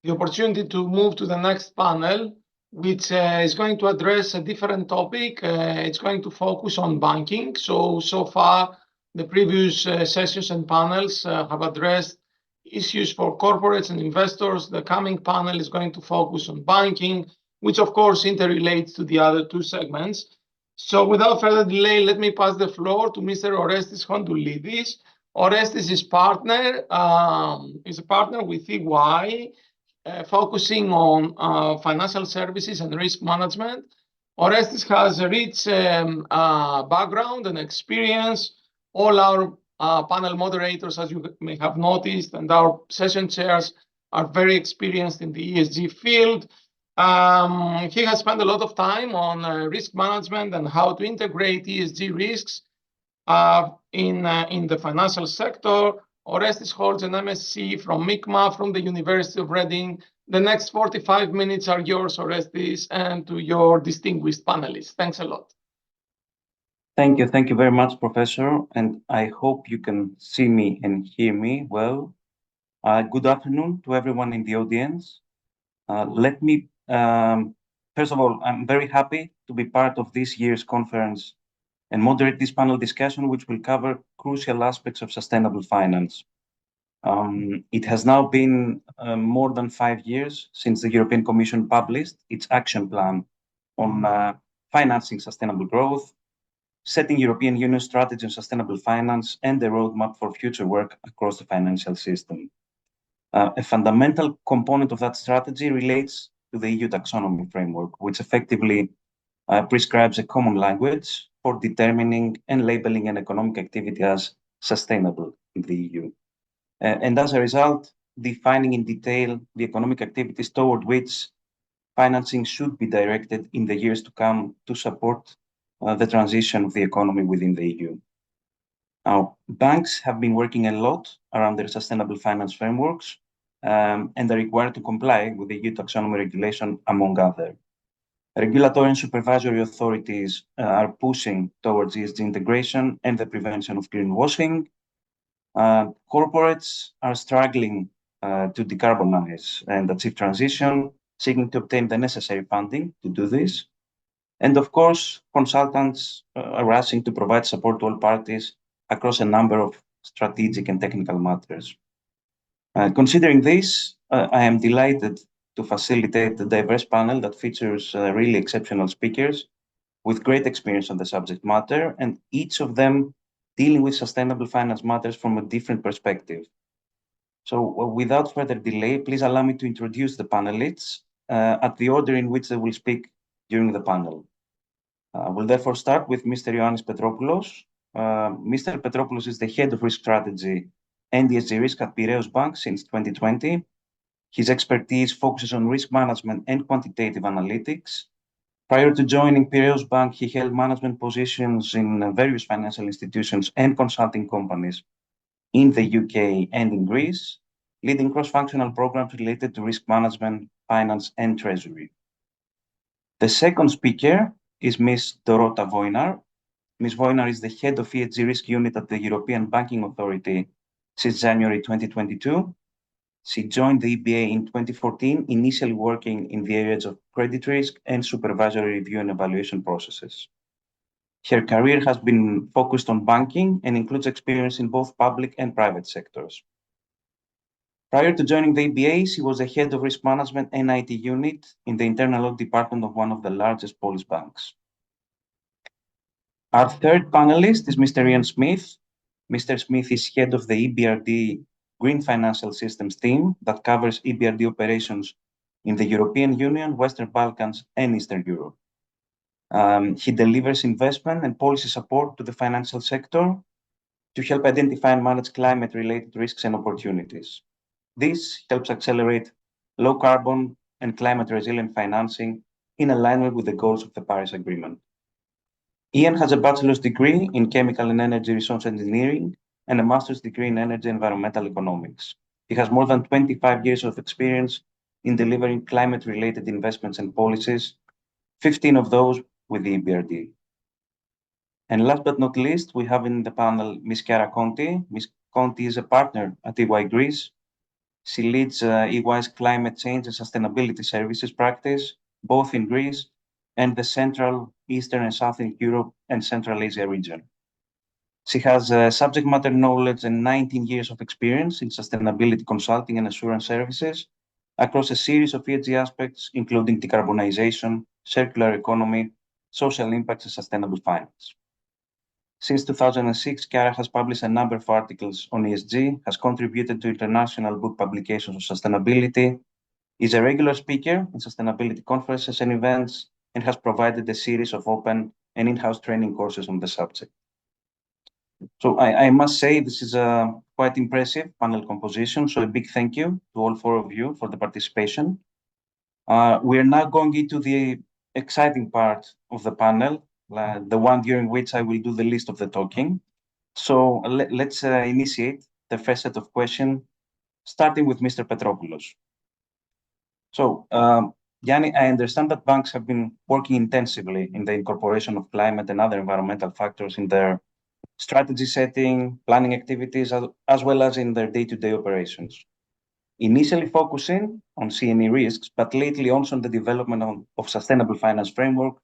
the opportunity to move to the next panel, which is going to address a different topic. It's going to focus on banking. So far, the previous sessions and panels have addressed issues for corporates and investors. The coming panel is going to focus on banking, which of course interrelates to the other two segments. So without further delay, let me pass the floor to Mr. Orestis Chontoulidis. Orestis is a partner with EY, focusing on financial services and risk management. Orestis has a rich background and experience. All our panel moderators, as you may have noticed, and our session chairs are very experienced in the ESG field. He has spent a lot of time on risk management and how to integrate ESG risks in the financial sector. Orestis holds an MSc from MICMA from the University of Reading. The next 45 minutes are yours, Orestis, and to your distinguished panelists. Thanks a lot. Thank you. Thank you very much, Professor. And I hope you can see me and hear me well. Good afternoon to everyone in the audience. First of all, I'm very happy to be part of this year's conference and moderate this panel discussion, which will cover crucial aspects of sustainable finance. It has now been more than 5 years since the European Commission published its action plan on financing sustainable growth, setting European Union strategy on sustainable finance, and the roadmap for future work across the financial system. A fundamental component of that strategy relates to the EU Taxonomy framework, which effectively prescribes a common language for determining and labeling an economic activity as sustainable in the EU. And as a result, defining in detail the economic activities toward which financing should be directed in the years to come to support the transition of the economy within the EU. Now, banks have been working a lot around their sustainable finance frameworks and are required to comply with the EU Taxonomy regulation, among others. Regulatory and supervisory authorities are pushing towards ESG integration and the prevention of greenwashing. Corporates are struggling to decarbonize and achieve transition, seeking to obtain the necessary funding to do this. And of course, consultants are rushing to provide support to all parties across a number of strategic and technical matters. Considering this, I am delighted to facilitate the diverse panel that features really exceptional speakers with great experience on the subject matter, and each of them dealing with sustainable finance matters from a different perspective. So without further delay, please allow me to introduce the panelists at the order in which they will speak during the panel. We'll therefore start with Mr. Ioannis Petropoulos. Mr. Petropoulos is the head of risk strategy and ESG risk at Piraeus Bank since 2020. His expertise focuses on risk management and quantitative analytics. Prior to joining Piraeus Bank, he held management positions in various financial institutions and consulting companies in the UK and in Greece, leading cross-functional programs related to risk management, finance, and treasury. The second speaker is Ms. Dorota Wojnar. Ms. Wojnar is the head of ESG risk unit at the European Banking Authority since January 2022. She joined the EBA in 2014, initially working in the areas of credit risk and supervisory review and evaluation processes. Her career has been focused on banking and includes experience in both public and private sectors. Prior to joining the EBA, she was the head of risk management and IT unit in the internal audit department of one of the largest Polish banks. Our third panelist is Mr. Ian Smith. Mr. Smith is head of the EBRD Green Financial Systems team that covers EBRD operations in the European Union, Western Balkans, and Eastern Europe. He delivers investment and policy support to the financial sector to help identify and manage climate-related risks and opportunities. This helps accelerate low carbon and climate-resilient financing in alignment with the goals of the Paris Agreement. Ian has a bachelor's degree in chemical and energy resource engineering and a master's degree in energy and environmental economics. He has more than 25 years of experience in delivering climate-related investments and policies, 15 of those with the EBRD. And last but not least, we have in the panel Ms. Kiara Konti. Ms. Konti is a partner at EY Greece. She leads EY's climate change and sustainability services practice, both in Greece and the Central, Eastern, and Southern Europe and Central Asia region. She has subject matter knowledge and 19 years of experience in sustainability consulting and assurance services across a series of ESG aspects, including decarbonization, circular economy, social impacts, and sustainable finance. Since 2006, Kiara has published a number of articles on ESG, has contributed to international book publications on sustainability, is a regular speaker in sustainability conferences and events, and has provided a series of open and in-house training courses on the subject. So I must say this is a quite impressive panel composition, so a big thank you to all four of you for the participation. We are now going into the exciting part of the panel, the one during which I will do the least of the talking. So let's initiate the first set of questions, starting with Mr. Petropoulos. So, Yanni, I understand that banks have been working intensively in the incorporation of climate and other environmental factors in their strategy setting, planning activities, as well as in their day-to-day operations. Initially focusing on C&E risks, but lately also on the development of sustainable finance framework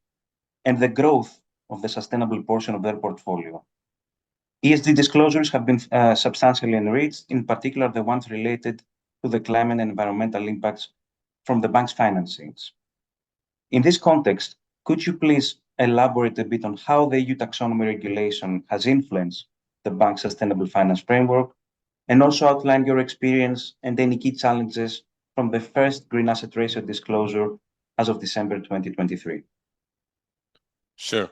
and the growth of the sustainable portion of their portfolio. ESG disclosures have been substantially enriched, in particular the ones related to the climate and environmental impacts from the bank's financings. In this context, could you please elaborate a bit on how the EU taxonomy regulation has influenced the bank's sustainable finance framework, and also outline your experience and any key challenges from the first green asset ratio disclosure as of December 2023? Sure.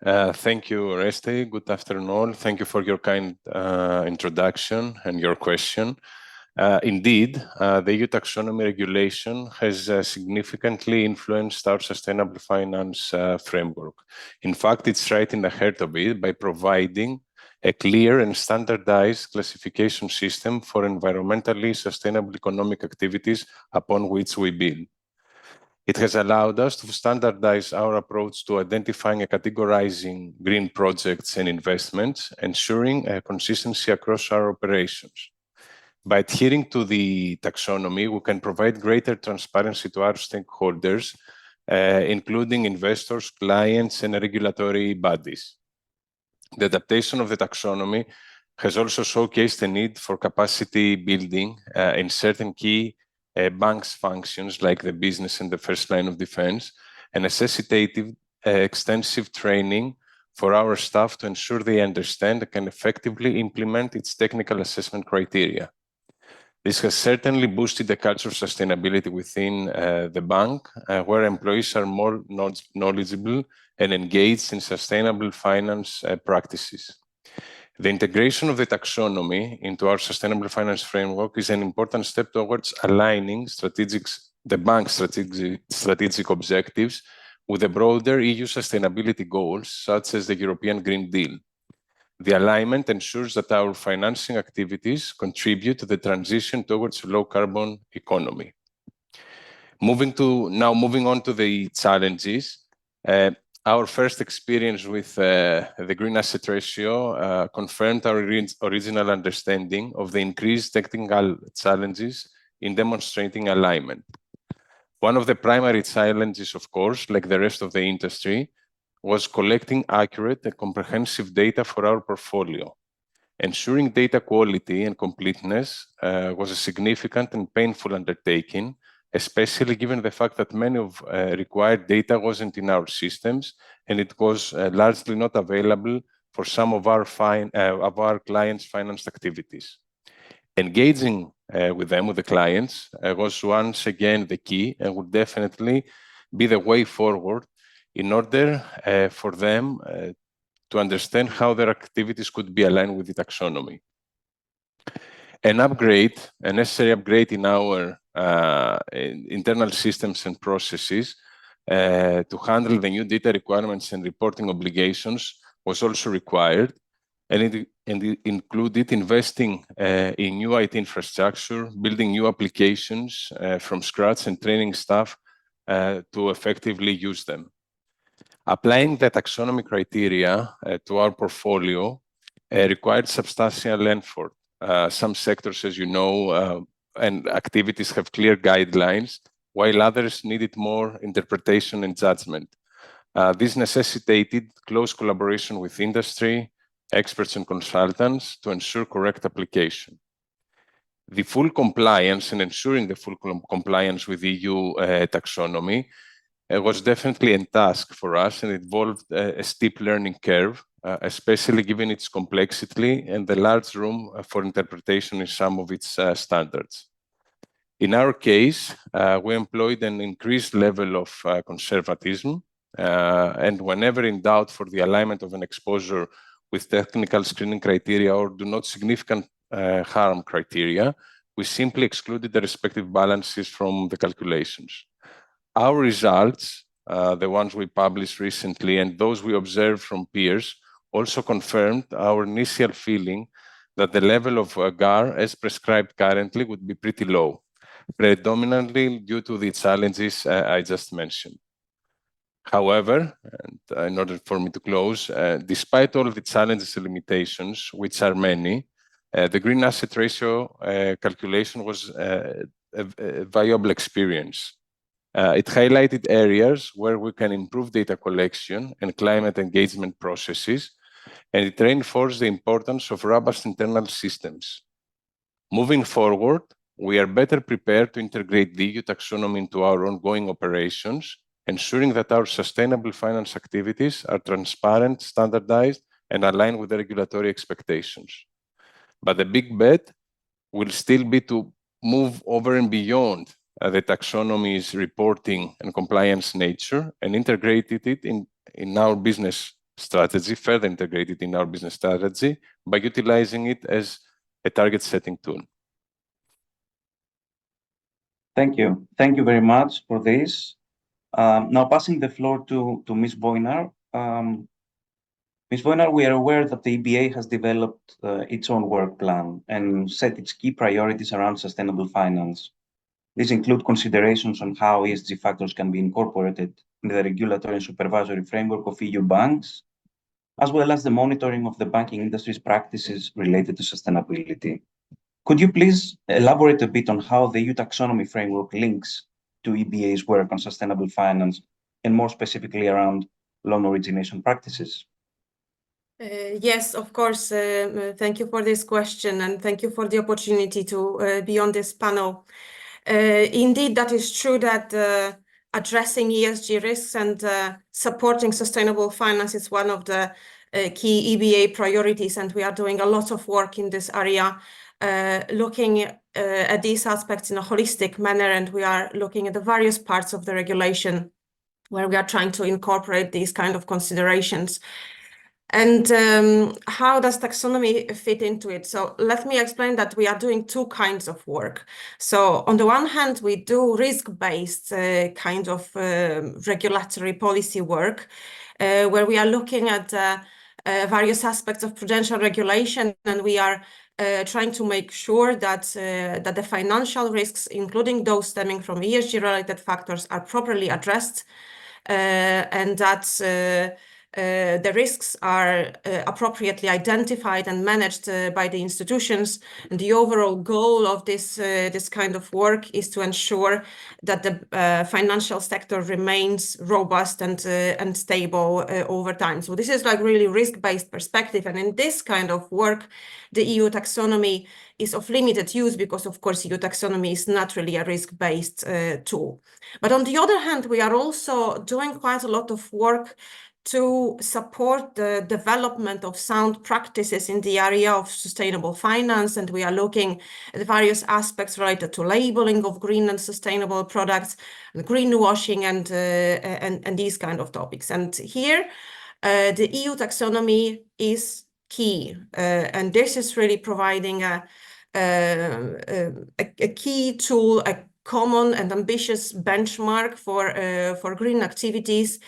Thank you, Orestis. Good afternoon all. Thank you for your kind introduction and your question. Indeed, the EU taxonomy regulation has significantly influenced our sustainable finance framework. In fact, it's right in the heart of it by providing a clear and standardized classification system for environmentally sustainable economic activities upon which we build. It has allowed us to standardize our approach to identifying and categorizing green projects and investments, ensuring consistency across our operations. By adhering to the taxonomy, we can provide greater transparency to our stakeholders, including investors, clients, and regulatory bodies. The adaptation of the taxonomy has also showcased the need for capacity building in certain key banks' functions, like the business and the first line of defense, and necessitated extensive training for our staff to ensure they understand and can effectively implement its technical assessment criteria. This has certainly boosted the culture of sustainability within the bank, where employees are more knowledgeable and engaged in sustainable finance practices. The integration of the taxonomy into our sustainable finance framework is an important step towards aligning the bank's strategic objectives with the broader EU sustainability goals, such as the European Green Deal. The alignment ensures that our financing activities contribute to the transition towards a low-carbon economy. Moving on to the challenges, our first experience with the green asset ratio confirmed our original understanding of the increased technical challenges in demonstrating alignment. One of the primary challenges, of course, like the rest of the industry, was collecting accurate and comprehensive data for our portfolio. Ensuring data quality and completeness was a significant and painful undertaking, especially given the fact that many of required data wasn't in our systems, and it was largely not available for some of our clients' finance activities. Engaging with the clients, was once again the key and would definitely be the way forward in order for them to understand how their activities could be aligned with the taxonomy. A necessary upgrade in our internal systems and processes to handle the new data requirements and reporting obligations was also required, and it included investing in new IT infrastructure, building new applications from scratch, and training staff to effectively use them. Applying the taxonomy criteria to our portfolio required substantial effort. Some sectors, as you know, and activities have clear guidelines, while others needed more interpretation and judgment. This necessitated close collaboration with industry, experts and consultants to ensure correct application. The full compliance and ensuring the full compliance with EU taxonomy was definitely a task for us, and it involved a steep learning curve, especially given its complexity and the large room for interpretation in some of its standards. In our case, we employed an increased level of conservatism, and whenever in doubt for the alignment of an exposure with technical screening criteria or do not significant harm criteria, we simply excluded the respective balances from the calculations. Our results, the ones we published recently and those we observed from peers, also confirmed our initial feeling that the level of GAR as prescribed currently would be pretty low, predominantly due to the challenges I just mentioned. However, and in order for me to close, despite all of the challenges and limitations, which are many, the green asset ratio calculation was a viable experience. It highlighted areas where we can improve data collection and climate engagement processes, and it reinforced the importance of robust internal systems. Moving forward, we are better prepared to integrate the EU taxonomy into our ongoing operations, ensuring that our sustainable finance activities are transparent, standardized, and aligned with the regulatory expectations. But the big bet will still be to move over and beyond the taxonomy's reporting and compliance nature and integrated it in our business strategy, further integrated in our business strategy by utilizing it as a target setting tool. Thank you. Thank you very much for this. Now passing the floor to Ms. Wojnar. Ms. Wojnar, we are aware that the EBA has developed its own work plan and set its key priorities around sustainable finance. These include considerations on how ESG factors can be incorporated in the regulatory and supervisory framework of EU banks, as well as the monitoring of the banking industry's practices related to sustainability. Could you please elaborate a bit on how the EU taxonomy framework links to EBA's work on sustainable finance, and more specifically around loan origination practices? Yes, of course. Thank you for this question, and thank you for the opportunity to be on this panel. Indeed, that is true that addressing ESG risks and supporting sustainable finance is one of the key EBA priorities, and we are doing a lot of work in this area, looking at these aspects in a holistic manner, and we are looking at the various parts of the regulation where we are trying to incorporate these kind of considerations. And how does taxonomy fit into it? So let me explain that we are doing two kinds of work. So on the one hand, we do risk-based kind of regulatory policy work, where we are looking at various aspects of prudential regulation, and we are trying to make sure that that the financial risks, including those stemming from ESG-related factors, are properly addressed, and that the risks are appropriately identified and managed by the institutions. And the overall goal of this kind of work is to ensure that the financial sector remains robust and stable over time. So this is like really risk-based perspective. And in this kind of work, the EU taxonomy is of limited use because, of course, EU taxonomy is not really a risk-based tool. But on the other hand, we are also doing quite a lot of work to support the development of sound practices in the area of sustainable finance. And we are looking at various aspects related to labeling of green and sustainable products, greenwashing, and these kind of topics. And here, the EU taxonomy is key. And this is really providing a key tool, a common and ambitious benchmark for green activities.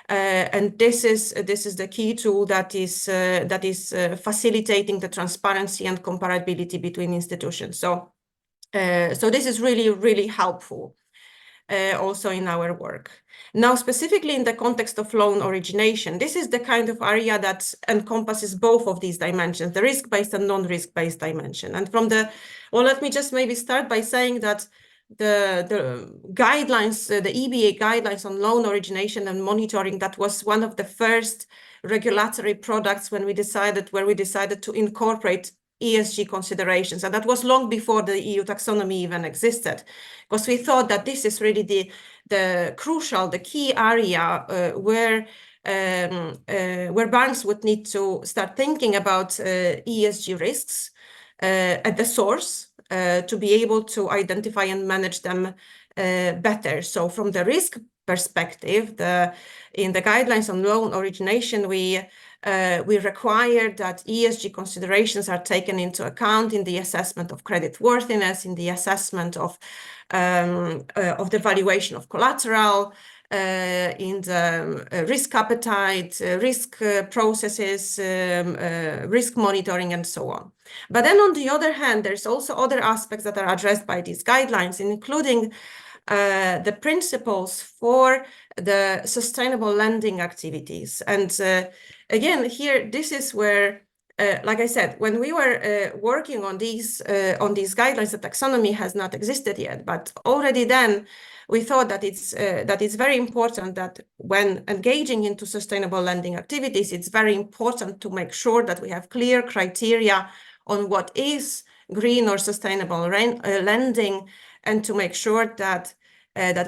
And this is the key tool that is facilitating the transparency and comparability between institutions. So this is really, really helpful. also in our work. Now, specifically in the context of loan origination, this is the kind of area that encompasses both of these dimensions, the risk-based and non-risk-based dimension. And well, let me just maybe start by saying that the guidelines, the EBA guidelines on loan origination and monitoring, that was one of the first regulatory products where we decided to incorporate ESG considerations. And that was long before the EU taxonomy even existed, because we thought that this is really the key area where banks would need to start thinking about ESG risks at the source to be able to identify and manage them better. So from the risk perspective, in the guidelines on loan origination, we require that ESG considerations are taken into account in the assessment of creditworthiness, in the assessment of the valuation of collateral, in the risk appetite, risk processes, risk monitoring, and so on. But then on the other hand, there's also other aspects that are addressed by these guidelines, including the principles for the sustainable lending activities. And again, here, this is where, like I said, when we were working on these guidelines, the taxonomy has not existed yet, but already then we thought that it's very important that when engaging into sustainable lending activities, it's very important to make sure that we have clear criteria on what is green or sustainable lending, and to make sure that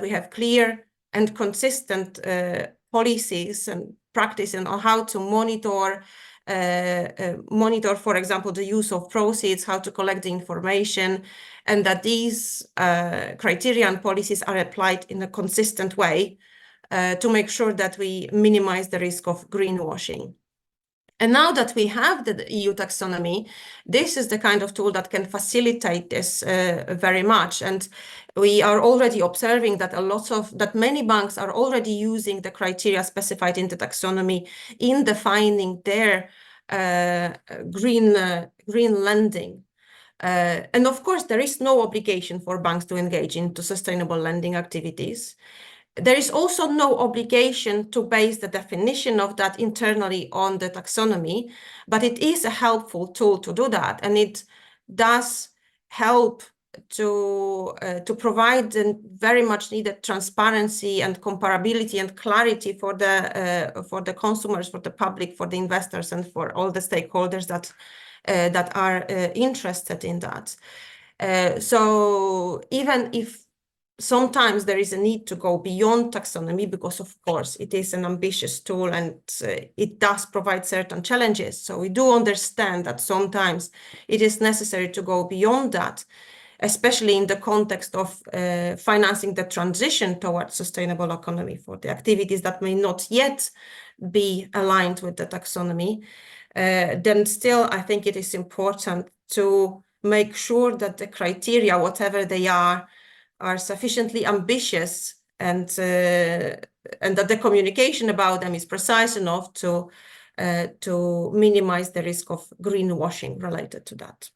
we have clear and consistent policies and practices on how to monitor, for example, the use of proceeds, how to collect the information, and that these criteria and policies are applied in a consistent way to make sure that we minimize the risk of greenwashing. And now that we have the EU taxonomy, this is the kind of tool that can facilitate this very much. And we are already observing that many banks are already using the criteria specified in the taxonomy in defining their green lending. And of course, there is no obligation for banks to engage into sustainable lending activities. There is also no obligation to base the definition of that internally on the taxonomy, but it is a helpful tool to do that, and it does help to provide the very much needed transparency and comparability and clarity for the consumers, for the public, for the investors, and for all the stakeholders that are interested in that. So even if sometimes there is a need to go beyond taxonomy, because of course it is an ambitious tool and it does provide certain challenges. So we do understand that sometimes it is necessary to go beyond that, especially in the context of financing the transition towards sustainable economy for the activities that may not yet be aligned with the taxonomy. Then still, I think it is important to make sure that the criteria, whatever they are sufficiently ambitious, and that the communication about them is precise enough to minimize the risk of greenwashing related to that.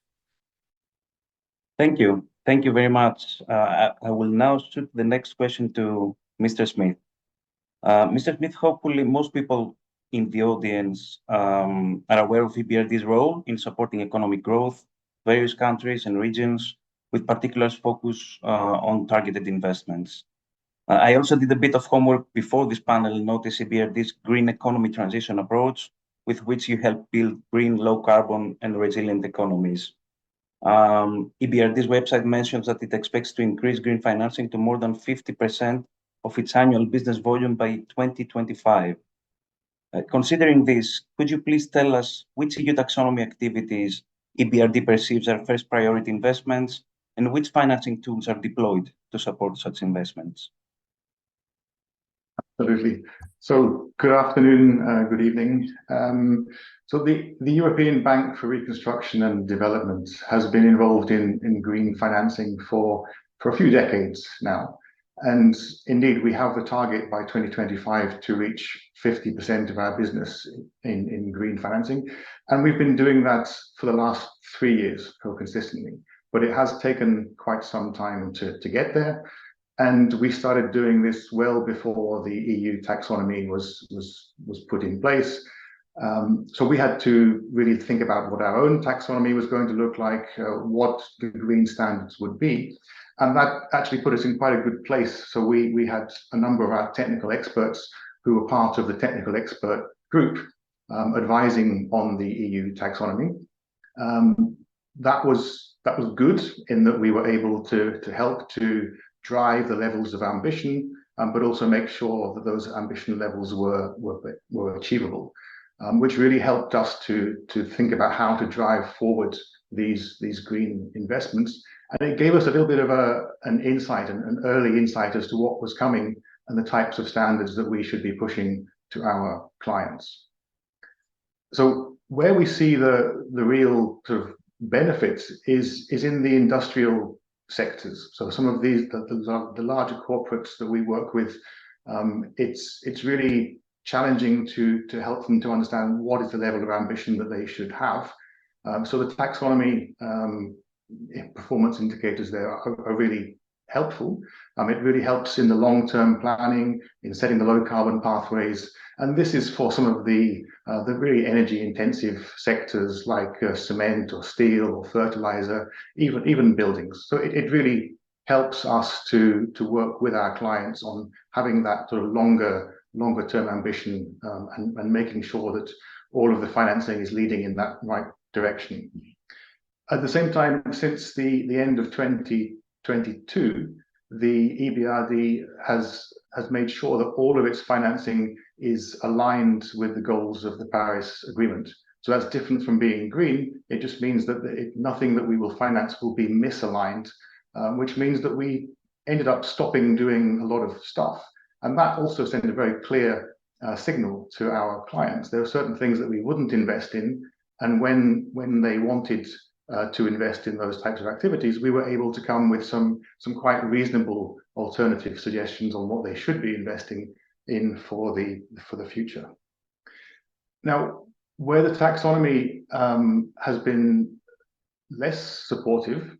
Thank you. Thank you very much. I will now shoot the next question to Mr. Smith. Mr. Smith, hopefully most people in the audience are aware of EBRD's role in supporting economic growth, various countries and regions, with particular focus on targeted investments. I also did a bit of homework before this panel and noticed EBRD's green economy transition approach, with which you help build green, low carbon and resilient economies. EBRD's website mentions that it expects to increase green financing to more than 50% of its annual business volume by 2025. Considering this, could you please tell us which EU taxonomy activities EBRD perceives are first priority investments, and which financing tools are deployed to support such investments? Absolutely. So good afternoon, good evening. So the European Bank for Reconstruction and Development has been involved in green financing for a few decades now. And indeed, we have a target by 2025 to reach 50% of our business in green financing. And we've been doing that for the last 3 years consistently. But it has taken quite some time to get there. And we started doing this well before the EU taxonomy was put in place. So we had to really think about what our own taxonomy was going to look like, what the green standards would be. And that actually put us in quite a good place. So we had a number of our technical experts who were part of the technical expert group advising on the EU taxonomy. That was good in that we were able to help to drive the levels of ambition, but also make sure that those ambition levels were achievable, which really helped us to think about how to drive forward these green investments. And it gave us a little bit of an insight, an early insight as to what was coming and the types of standards that we should be pushing to our clients. So where we see the real sort of benefits is in the industrial sectors. So some of these, the larger corporates that we work with, it's really challenging to help them to understand what is the level of ambition that they should have. So the taxonomy performance indicators there are really helpful. It really helps in the long-term planning, in setting the low carbon pathways. And this is for some of the really energy intensive sectors like cement or steel or fertilizer, even buildings. So it really helps us to work with our clients on having that sort of longer term ambition and making sure that all of the financing is leading in that right direction. At the same time, since the end of 2022, the EBRD has made sure that all of its financing is aligned with the goals of the Paris Agreement. So that's different from being green. It just means that nothing that we will finance will be misaligned, which means that we ended up stopping doing a lot of stuff. And that also sent a very clear signal to our clients. There are certain things that we wouldn't invest in. And when they wanted to invest in those types of activities, we were able to come with some quite reasonable alternative suggestions on what they should be investing in for the future. Now, where the taxonomy has been less supportive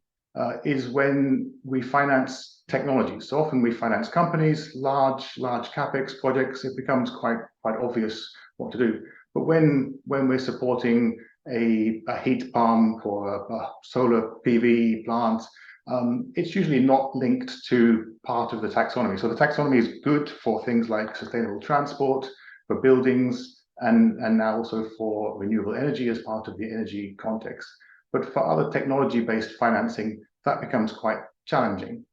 is when we finance technologies. So often we finance companies, large capex projects. It becomes quite obvious what to do. But when we're supporting a heat pump or a solar PV plant, it's usually not linked to part of the taxonomy. So the taxonomy is good for things like sustainable transport, for buildings, and now also for renewable energy as part of the energy context. But for other technology-based financing, that becomes quite challenging.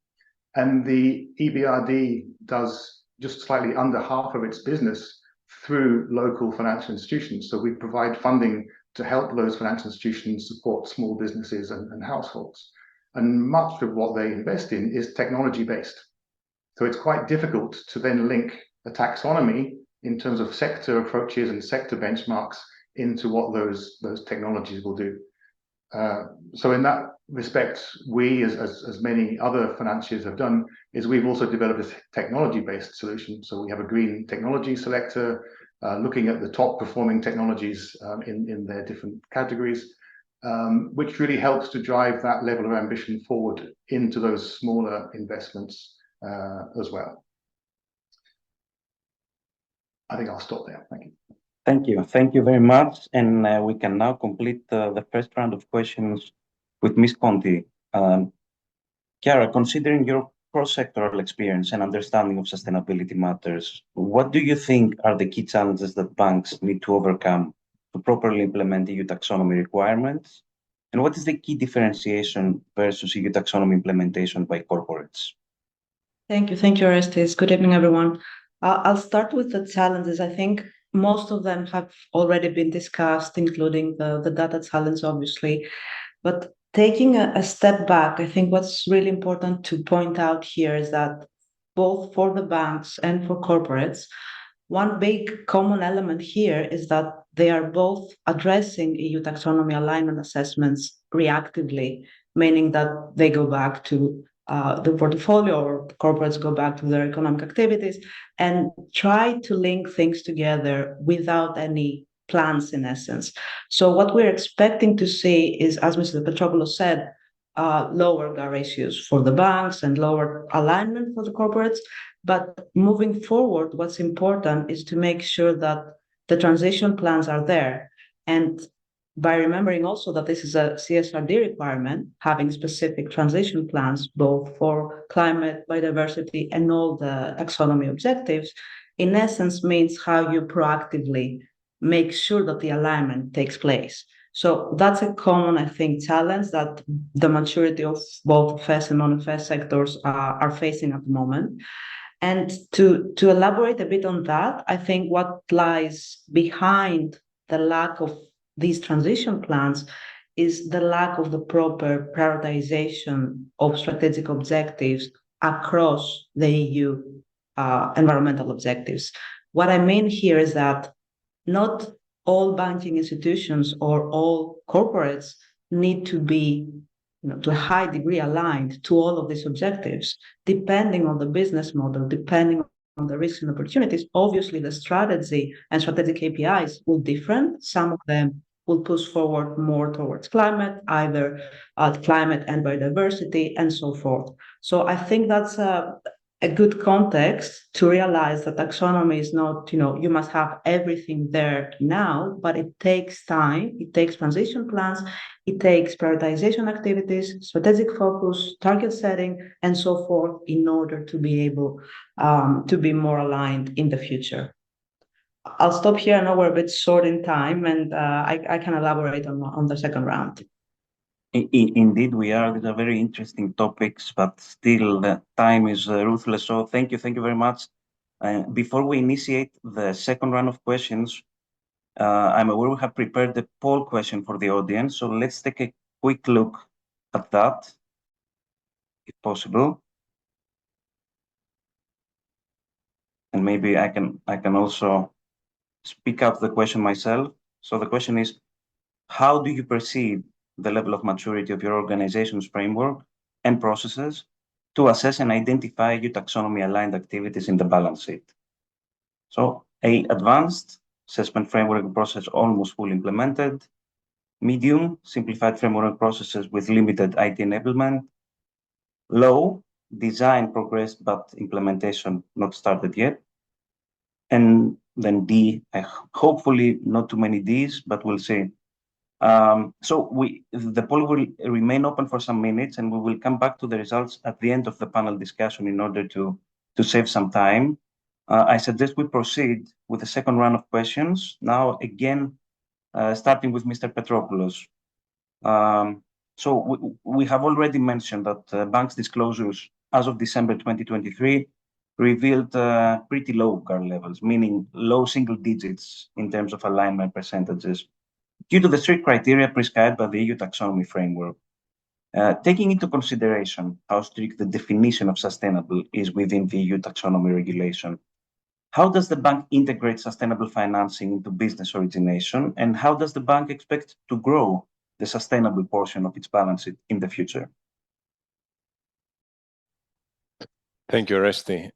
And the EBRD does just slightly under half of its business through local financial institutions. So we provide funding to help those financial institutions support small businesses and households. And much of what they invest in is technology-based. So it's quite difficult to then link a taxonomy in terms of sector approaches and sector benchmarks into what those technologies will do. So in that respect, we, as many other financiers have done, is we've also developed a technology-based solution. So we have a green technology selector, looking at the top performing technologies in their different categories, which really helps to drive that level of ambition forward into those smaller investments as well. I think I'll stop there. Thank you. Thank you very much. And we can now complete the first round of questions with Ms. Konti. Kiara, considering your cross-sectoral experience and understanding of sustainability matters, what do you think are the key challenges that banks need to overcome to properly implement EU taxonomy requirements? And what is the key differentiation versus EU taxonomy implementation by corporates? Thank you, Orestis. Good evening, everyone. I'll start with the challenges. I think most of them have already been discussed, including the data challenge, obviously. But taking a step back, I think what's really important to point out here is that both for the banks and for corporates, one big common element here is that they are both addressing EU taxonomy alignment assessments reactively, meaning that they go back to the portfolio, or corporates go back to their economic activities and try to link things together without any plans, in essence. So what we're expecting to see is, as Mr. Petropoulos said, lower GAR ratios for the banks and lower alignment for the corporates. But moving forward, what's important is to make sure that the transition plans are there. And by remembering also that this is a CSRD requirement, having specific transition plans, both for climate, biodiversity, and all the taxonomy objectives, in essence means how you proactively make sure that the alignment takes place. So that's a common, I think, challenge that the maturity of both FS and non-FS sectors are facing at the moment. And to elaborate a bit on that, I think what lies behind the lack of these transition plans is the lack of the proper prioritization of strategic objectives across the EU environmental objectives. What I mean here is that not all banking institutions or all corporates need to be to a high degree aligned to all of these objectives, depending on the business model, depending on the risks and opportunities. Obviously, the strategy and strategic KPIs will differ. Some of them will push forward more towards climate, either climate and biodiversity, and so forth. So I think that's a good context to realize that taxonomy is not, you must have everything there now, but it takes time, it takes transition plans, it takes prioritization activities, strategic focus, target setting, and so forth in order to be able to be more aligned in the future. I'll stop here. I know we're a bit short in time, and I can elaborate on the second round. Indeed, we are. These are very interesting topics, but still the time is ruthless. So thank you very much. Before we initiate the second round of questions, I'm aware we have prepared the poll question for the audience. So let's take a quick look at that, if possible. And maybe I can also speak out the question myself. So the question is, how do you perceive the level of maturity of your organization's framework and processes to assess and identify EU taxonomy aligned activities in the balance sheet? So A, advanced, assessment framework and process almost fully implemented. Medium, simplified framework processes with limited IT enablement. Low, design progressed but implementation not started yet. And then D, hopefully not too many Ds, but we'll see. So the poll will remain open for some minutes, and we will come back to the results at the end of the panel discussion in order to save some time. I suggest we proceed with the second round of questions. Now, again, starting with Mr. Petropoulos. So we have already mentioned that banks' disclosures as of December 2023 revealed pretty low GAR levels, meaning low single digits in terms of alignment percentages, due to the strict criteria prescribed by the EU taxonomy framework. Taking into consideration how strict the definition of sustainable is within the EU taxonomy regulation, how does the bank integrate sustainable financing into business origination, and how does the bank expect to grow the sustainable portion of its balance sheet in the future? Thank you, Orestis.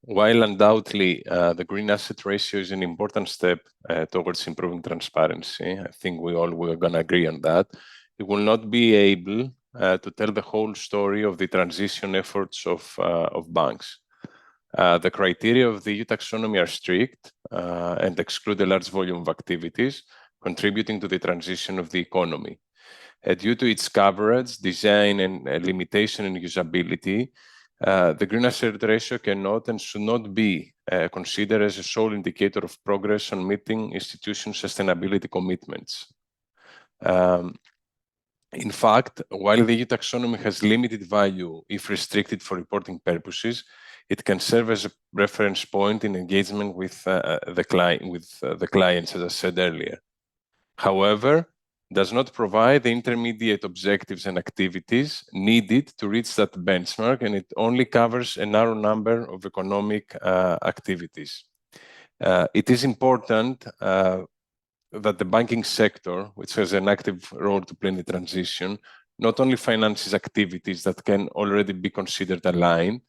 While undoubtedly the green asset ratio is an important step towards improving transparency, I think we're going to agree on that, it will not be able to tell the whole story of the transition efforts of banks. The criteria of the EU taxonomy are strict and exclude a large volume of activities contributing to the transition of the economy. Due to its coverage, design, and limitation in usability, the green asset ratio cannot and should not be considered as a sole indicator of progress on meeting institution sustainability commitments. In fact, while the EU taxonomy has limited value if restricted for reporting purposes, it can serve as a reference point in engagement with the clients, as I said earlier. However, does not provide the intermediate objectives and activities needed to reach that benchmark, and it only covers a narrow number of economic activities. It is important that the banking sector, which has an active role to play in the transition, not only finances activities that can already be considered aligned,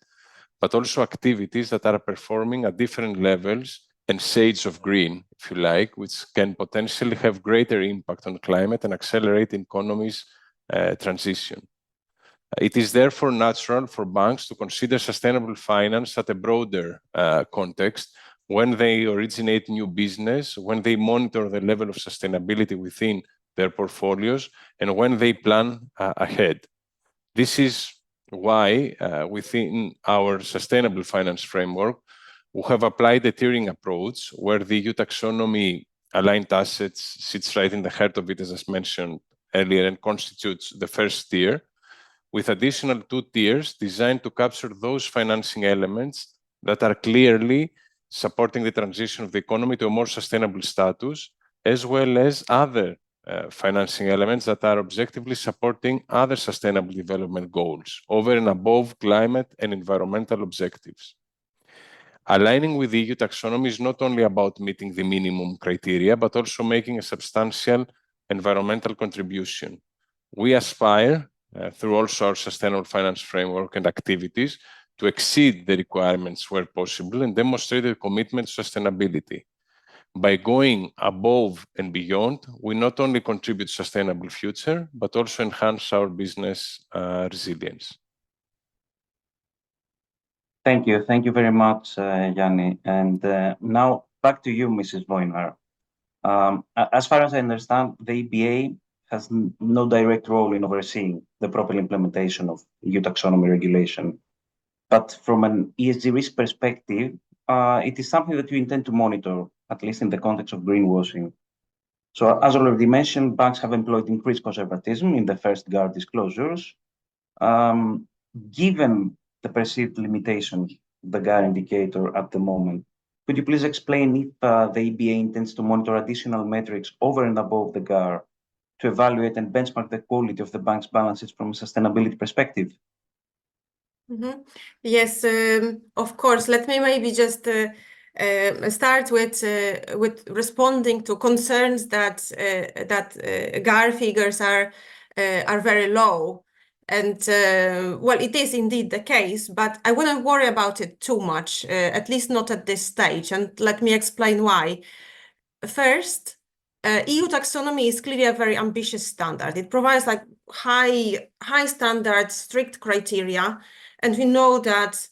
but also activities that are performing at different levels and shades of green, if you like, which can potentially have greater impact on climate and accelerate economies transition. It is therefore natural for banks to consider sustainable finance at a broader context when they originate new business, when they monitor the level of sustainability within their portfolios, and when they plan ahead. This is why within our sustainable finance framework, we have applied a tiering approach where the EU taxonomy aligned assets sits right in the heart of it, as I mentioned earlier, and constitutes the first tier, with additional 2 tiers designed to capture those financing elements that are clearly supporting the transition of the economy to a more sustainable status, as well as other financing elements that are objectively supporting other sustainable development goals over and above climate and environmental objectives. Aligning with the EU taxonomy is not only about meeting the minimum criteria, but also making a substantial environmental contribution. We aspire, through also our sustainable finance framework and activities, to exceed the requirements where possible and demonstrate a commitment to sustainability. By going above and beyond, we not only contribute to a sustainable future, but also enhance our business resilience. Thank you. Thank you very much, Yanni. And now back to you, Mrs. Wojnar. As far as I understand, the EBA has no direct role in overseeing the proper implementation of EU taxonomy regulation. But from an ESG risk perspective, it is something that you intend to monitor, at least in the context of greenwashing. So as already mentioned, banks have employed increased conservatism in the first GAR disclosures. Given the perceived limitation of the GAR indicator at the moment, could you please explain if the EBA intends to monitor additional metrics over and above the GAR to evaluate and benchmark the quality of the bank's balances from a sustainability perspective? Mm-hmm. Yes, of course. Let me maybe just start with responding to concerns that GAR figures are very low. And well, it is indeed the case, but I wouldn't worry about it too much, at least not at this stage. And let me explain why. First, EU taxonomy is clearly a very ambitious standard. It provides like high standards, strict criteria, and we know that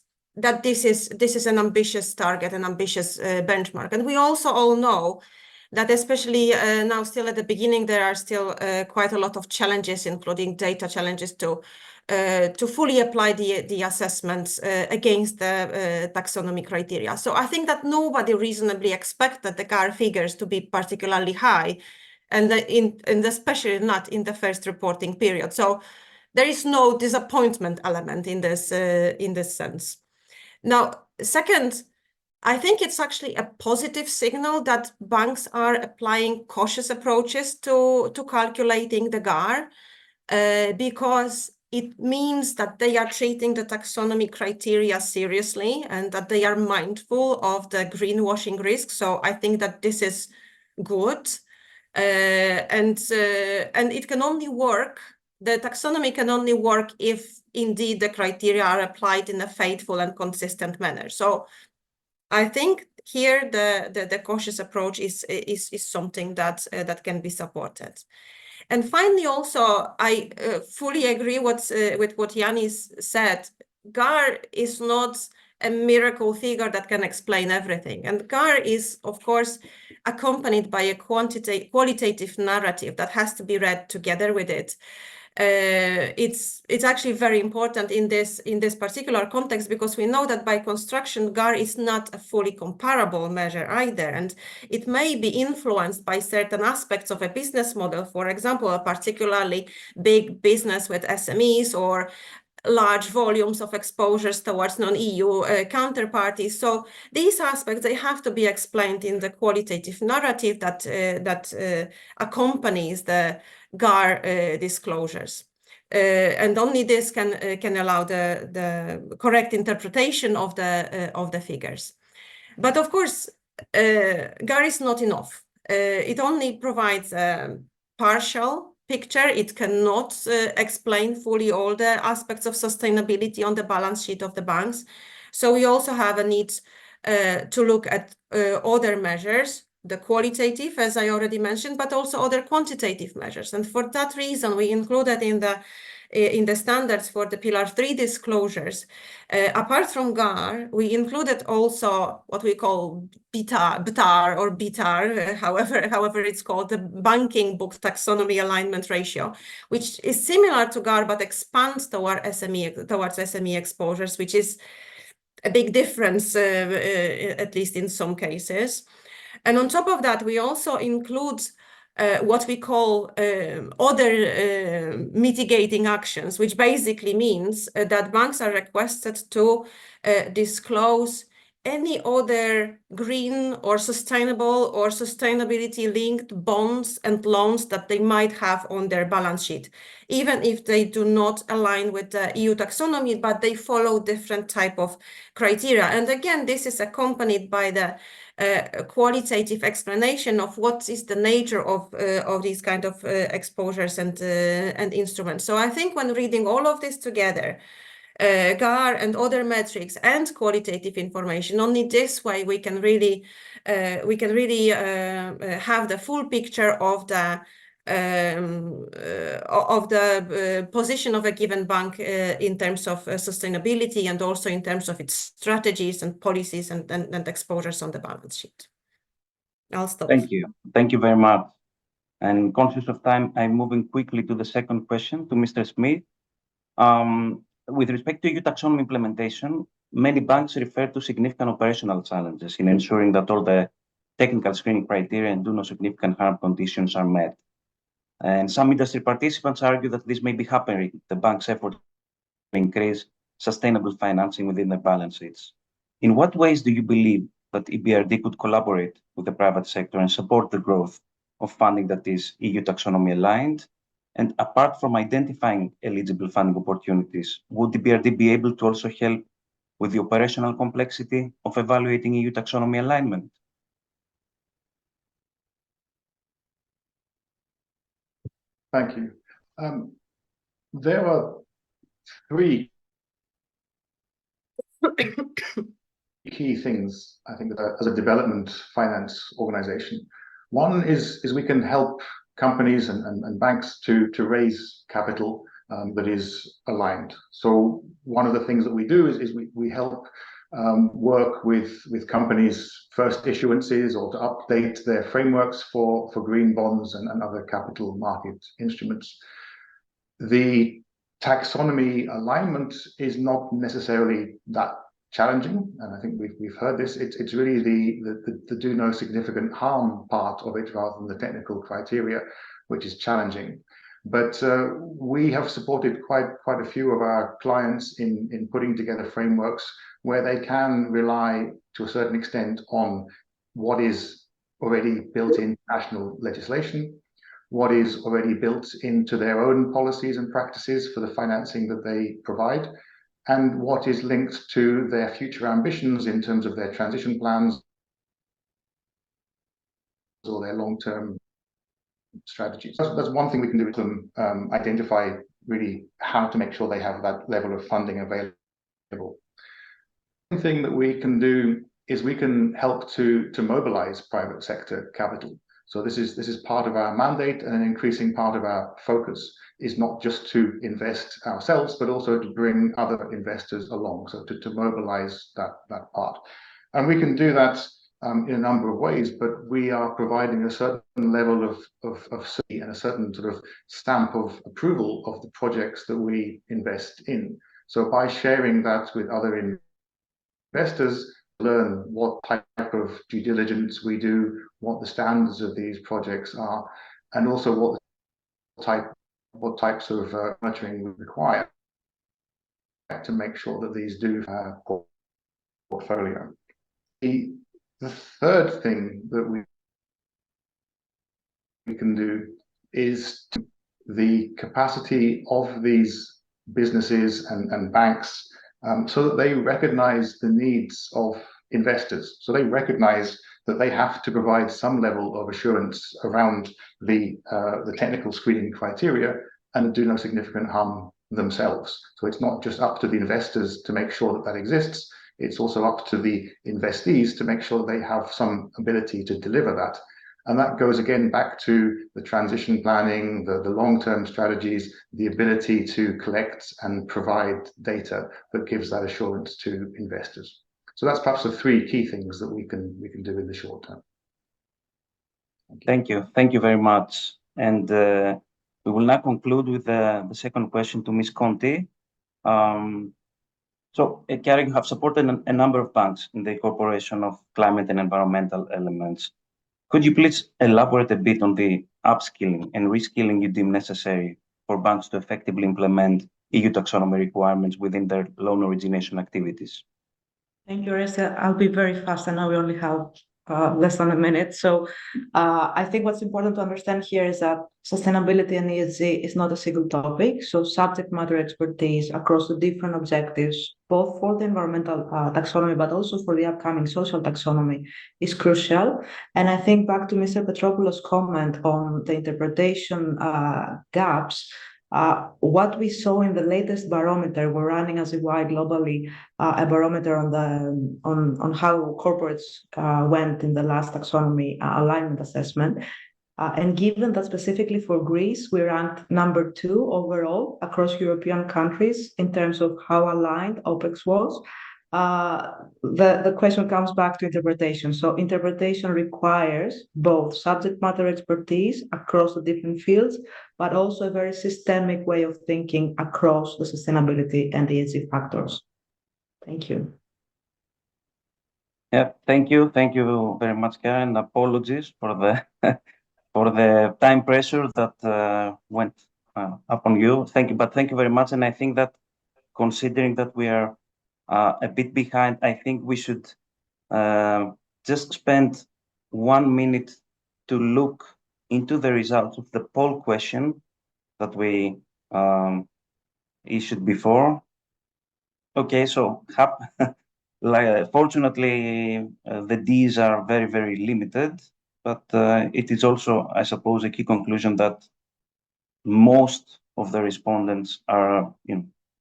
this is an ambitious target, an ambitious benchmark. And we also all know that especially now still at the beginning, there are still quite a lot of challenges, including data challenges to fully apply the assessments against the taxonomy criteria. So I think that nobody reasonably expected the GAR figures to be particularly high, and especially not in the first reporting period. So there is no disappointment element in this sense. Now, second, I think it's actually a positive signal that banks are applying cautious approaches to calculating the GAR, because it means that they are treating the taxonomy criteria seriously and that they are mindful of the greenwashing risk. So I think that this is good, and it can only work. The taxonomy can only work if indeed the criteria are applied in a faithful and consistent manner. So I think here the cautious approach is something that can be supported. And finally, also, I fully agree with what Ioannis said. GAR is not a miracle figure that can explain everything. And GAR is, of course, accompanied by a qualitative narrative that has to be read together with it. It's actually very important in this particular context, because we know that by construction, GAR is not a fully comparable measure either, and it may be influenced by certain aspects of a business model, for example, a particularly big business with SMEs or large volumes of exposures towards non-EU counterparties. So these aspects, they have to be explained in the qualitative narrative that accompanies the GAR disclosures. And only this can allow the correct interpretation of the figures. But of course, GAR is not enough. It only provides a partial picture. It cannot explain fully all the aspects of sustainability on the balance sheet of the banks. So we also have a need to look at other measures, the qualitative, as I already mentioned, but also other quantitative measures. And for that reason, we included in the standards for the Pillar 3 disclosures, apart from GAR, we included also what we call BTAR or BTAR, however it's called, the Banking Book Taxonomy Alignment Ratio, which is similar to GAR but expands towards SME exposures, which is a big difference, at least in some cases. And on top of that, we also include what we call other mitigating actions, which basically means that banks are requested to disclose any other green or sustainable or sustainability-linked bonds and loans that they might have on their balance sheet, even if they do not align with the EU taxonomy, but they follow different type of criteria. And again, this is accompanied by the qualitative explanation of what is the nature of these kind of exposures and instruments. So I think when reading all of this together, GAR and other metrics and qualitative information, only this way we can really have the full picture of the position of a given bank in terms of sustainability and also in terms of its strategies and policies and exposures on the balance sheet. I'll stop. Thank you. Thank you very much. And conscious of time, I'm moving quickly to the second question to Mr. Smith. With respect to EU taxonomy implementation, many banks refer to significant operational challenges in ensuring that all the technical screening criteria and do no significant harm conditions are met. And some industry participants argue that this may be hampering the bank's effort to increase sustainable financing within their balance sheets. In what ways do you believe that EBRD could collaborate with the private sector and support the growth of funding that is EU taxonomy aligned? And apart from identifying eligible funding opportunities, would EBRD be able to also help with the operational complexity of evaluating EU taxonomy alignment? Thank you. There are three key things, I think, as a development finance organization. One is we can help companies and banks to raise capital that is aligned. So one of the things that we do is we help work with companies' first issuances or to update their frameworks for green bonds and other capital market instruments. The taxonomy alignment is not necessarily that challenging, and I think we've heard this. It's really the do no significant harm part of it rather than the technical criteria, which is challenging. But we have supported quite a few of our clients in putting together frameworks where they can rely to a certain extent on what is already built in national legislation, what is already built into their own policies and practices for the financing that they provide, and what is linked to their future ambitions in terms of their transition plans or their long-term strategies. That's one thing we can do with them, identify really how to make sure they have that level of funding available. One thing that we can do is we can help to mobilize private sector capital. So this is part of our mandate, and an increasing part of our focus is not just to invest ourselves, but also to bring other investors along, so to mobilize that part. And we can do that in a number of ways, but we are providing a certain level of certainty and a certain sort of stamp of approval of the projects that we invest in. So by sharing that with other investors, learn what type of due diligence we do, what the standards of these projects are, and also what types of monitoring we require to make sure that these do portfolio. The third thing that we can do is the capacity of these businesses and banks so that they recognize the needs of investors. So they recognize that they have to provide some level of assurance around the technical screening criteria and do no significant harm themselves. So it's not just up to the investors to make sure that exists. it's also up to the investees to make sure they have some ability to deliver that. And that goes again back to the transition planning, the long-term strategies, the ability to collect and provide data that gives that assurance to investors. So that's perhaps the three key things that we can do in the short term. Thank you very much. And we will now conclude with the second question to Ms. Konti. So, Kiara, you have supported a number of banks in the incorporation of climate and environmental elements. Could you please elaborate a bit on the upskilling and reskilling you deem necessary for banks to effectively implement EU taxonomy requirements within their loan origination activities? Thank you, Orestis. I'll be very fast. I know we only have less than a minute. So I think what's important to understand here is that sustainability and ESG is not a single topic. So subject matter expertise across the different objectives, both for the environmental taxonomy, but also for the upcoming social taxonomy, is crucial. And I think back to Mr. Petropoulos' comment on the interpretation gaps, what we saw in the latest barometer, we're running as a wide globally a barometer on how corporates went in the last taxonomy alignment assessment. And given that specifically for Greece, we ranked number 2 overall across European countries in terms of how aligned OPEX was. The question comes back to interpretation. So interpretation requires both subject matter expertise across the different fields, but also a very systemic way of thinking across the sustainability and ESG factors. Thank you. Yeah, thank you very much, Kiara, and apologies for the for the time pressure that went upon you. Thank you, but thank you very much. And I think that considering that we are a bit behind, I think we should just spend 1 minute to look into the results of the poll question that we issued before. Okay, so fortunately, the Ds are very, very limited, but it is also, I suppose, a key conclusion that most of the respondents are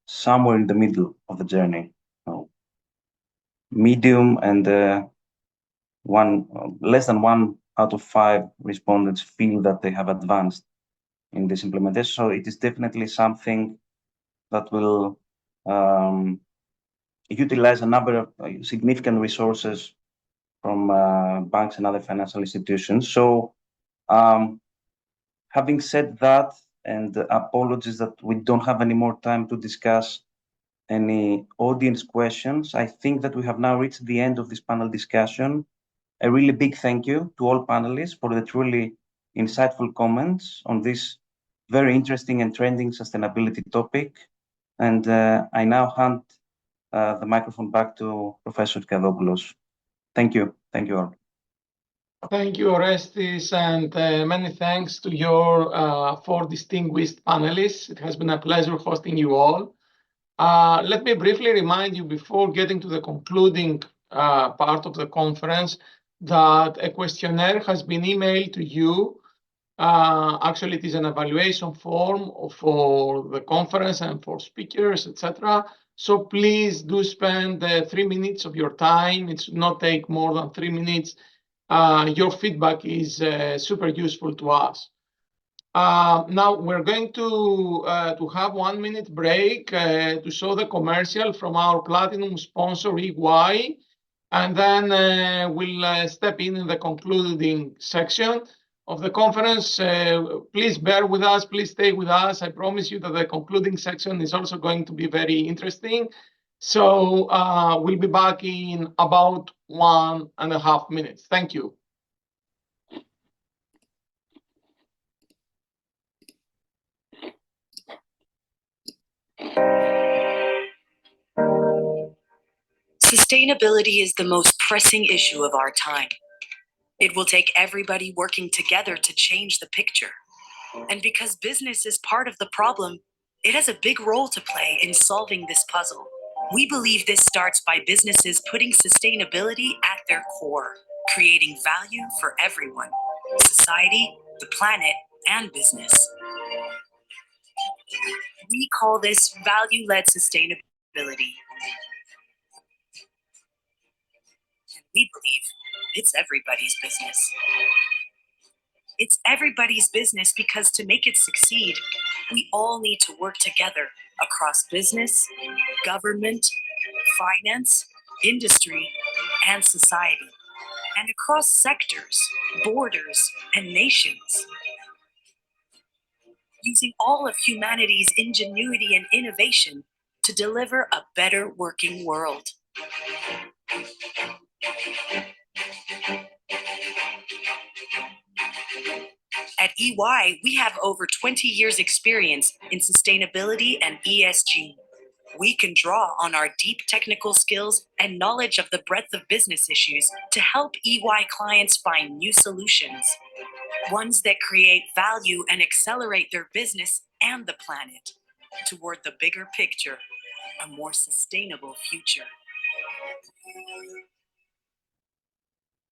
somewhere in the middle of the journey. Medium and less than 1 out of 5 respondents feel that they have advanced in this implementation. So it is definitely something that will utilize a number of significant resources from banks and other financial institutions. So having said that, and apologies that we don't have any more time to discuss any audience questions, I think that we have now reached the end of this panel discussion. A really big thank you to all panelists for the truly insightful comments on this very interesting and trending sustainability topic. And I now hand the microphone back to Professor Theodopoulos. Thank you all. Thank you, Orestis, and many thanks to your 4 distinguished panelists. It has been a pleasure hosting you all. Let me briefly remind you before getting to the concluding part of the conference that a questionnaire has been emailed to you. Actually, it is an evaluation form for the conference and for speakers, etc. So please do spend 3 minutes of your time. It should not take more than 3 minutes. Your feedback is super useful to us. Now we're going to have 1 minute break to show the commercial from our platinum sponsor EY, and then we'll step in the concluding section of the conference. Please bear with us, please stay with us. I promise you that the concluding section is also going to be very interesting. So we'll be back in about 1.5 minutes. Thank you. Sustainability is the most pressing issue of our time. It will take everybody working together to change the picture. And because business is part of the problem, it has a big role to play in solving this puzzle. We believe this starts by businesses putting sustainability at their core, creating value for everyone, society, the planet, and business. We call this value-led sustainability. We believe it's everybody's business. It's everybody's business because to make it succeed, we all need to work together across business, government, finance, industry, and society, and across sectors, borders, and nations. Using all of humanity's ingenuity and innovation to deliver a better working world. At EY, we have over 20 years' experience in sustainability and ESG. We can draw on our deep technical skills and knowledge of the breadth of business issues to help EY clients find new solutions, ones that create value and accelerate their business and the planet toward the bigger picture, a more sustainable future.